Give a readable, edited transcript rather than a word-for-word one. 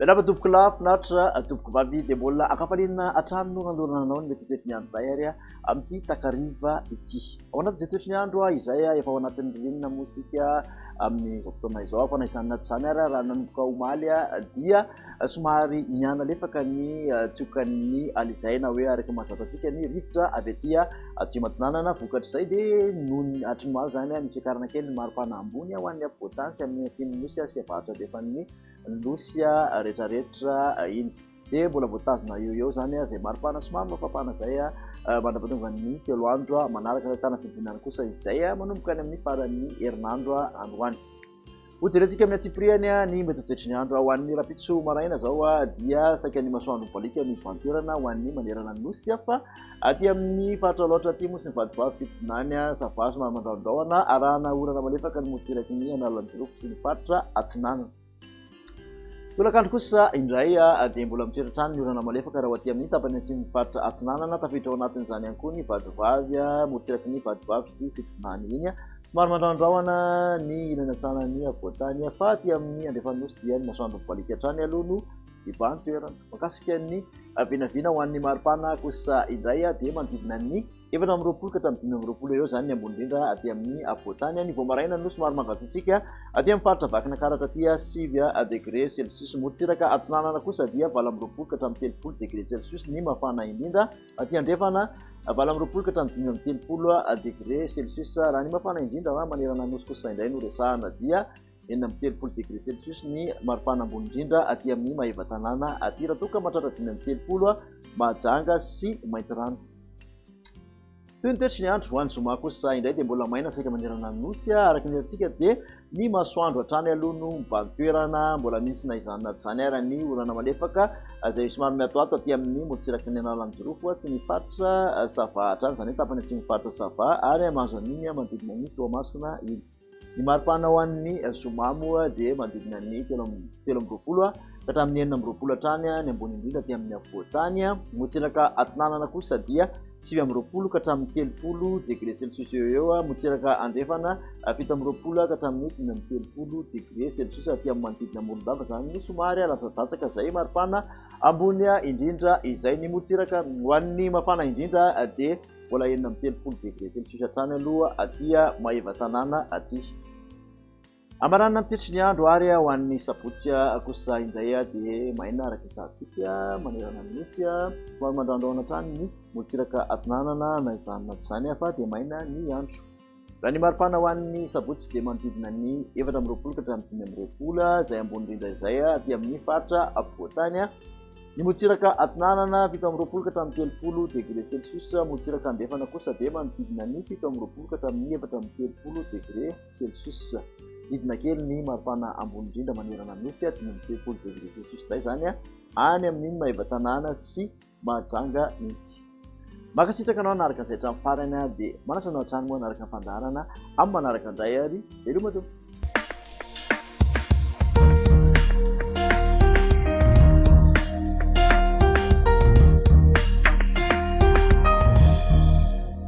Raha tompoko lafinaritra tompoko vavy dia mbola akapalinina hatrany no nandorana anao ny mety toetriny andro iray ary amin'ity takariva ity. Ao anatin'izay toetriny andro izay efa ao anatin'ny ririnina moa isika amin'ny fotoana izao fa na izany na tsy izany ary raha nanomboka omaly dia somary niana lefaka ny tsiokan'ny alizay na hoe araka mahazatra antsika ny rivotra avy aty atsimo atsinanana vokatr'izay dia noho ny atrimoaly zany nisy fiakarana kely ny maripana ambony ho an'ny apovoan-tany sy amin'ny atsimo nosy sy avaratra alefan'ny nosy rehetrarehetra iny dia mbola voatazona eo zany izay maripana somary mafapana zay mandrapatonga ny telo andro manaraka tana fidinana kosa izay manomboka any amin'ny faran'ny herinandro androany. Hojerentsika amin'ny atsipiriany ny mety toetry ny andro ho an'ny rapitso maraina zao dia saika ny masoandro mibalika ny vantoerana ho an'ny manerana nosy fa aty amin'ny faritra loatra aty moa sy ny vadivavy fitovinany sava somary mandraondraona arahana orana malefaka ny motsiraky ny analanjirofo sy ny faritra atsinanana. Tolakandro kosa indray dia mbola mitoetra-trano ny orana malefaka raha aty amin'ny tapany atsimo faritra atsinanana tafiditra ao anatin'izany ihany koa ny vadivavy motsiraky ny vadivavy sy fitovinany iny somary mandraondraona ny ilanantsana ny avoatany fa aty amin'ny andrefanosy dia ny masoandro mibalika hatrany aloha no ibany toerana makasika ny vinavina ho an'ny maripana kosa indray dia manodidina ny 4 ka hatramin'ny 5 eo zany ny ambony indrindra aty amin'ny avoatany ny voamaraina no somary mangatsiatsika aty amin'ny faritra vakina karatra aty 9 degré celsius motsiraka atsinanana kosa dia 20 ka hatramin'ny 30 degré celsius ny mafana indrindra aty andrefana 20 ka hatramin'ny 30 degré celsius raha ny mafana indrindra manerana nosy kosa indray no resahana dia 30 degré celsius ny maripana ambony indrindra aty amin'ny Mahevatanana aty raha toka mahatratra 30 Mahajanga sy Maintirano. Toy ny toetry ny andro ho an'ny zoma kosa indray dia mbola maina saika manerana nosy araka ny antsika dia ny masoandro hatrany aloha no mibany toerana mbola misy na izany na tsy izany ary ny orana malefaka izay somary miatoato aty amin'ny motsiraky ny analanjirofo sy ny faritra sava hatrany izany hoe tapany atsimo faritra sava ary mahazo an'iny manodidina ny Toamasina iny. Ny maripana ho an'ny zoma moa dia manodidina ny 13 ka hatramin'ny 14 hatrany ny ambony indrindra aty amin'ny afovoantany motsiraka atsinanana kosa dia 9 ka hatramin'ny 30 degré celsius eo motsiraka andrefana 17 ka hatramin'ny 30 degré celsius aty amin'ny manodidina Morondava zany ny somary lasadatsaka izay maripana ambony indrindra izay ny motsiraka ho an'ny mafana indrindra dia mbola 30 degré celsius hatrany aloha aty Mahevatanana aty. Amaranina toetry ny andro ary ho an'ny sabotsy kosa indray dia maina araka hitantsika manerana nosy somary mandraondraona hatrany ny motsiraka atsinanana na izany na tsy izany fa dia maina ny andro. Raha ny maripana ho an'ny sabotsy dia manodidina ny 14 ka hatramin'ny 15 izay ambony indrindra izay aty amin'ny faritra afovoantany ny motsiraka atsinanana 17 ka hatramin'ny 30 degré celsius motsiraka andrefana kosa dia manodidina ny 17 ka hatramin'ny 30 degré celsius. Didina kely ny maripana ambony indrindra manerana nosy 30 degré celsius izay zany any amin'ny Mahevatanana sy Mahajanga iny. Makasitraka anao anaraka izay hatramin'ny farany dia manasa anao hatrany moa anaraka ny fandaharana amin'ny manaraka indray ary veloma tompoko.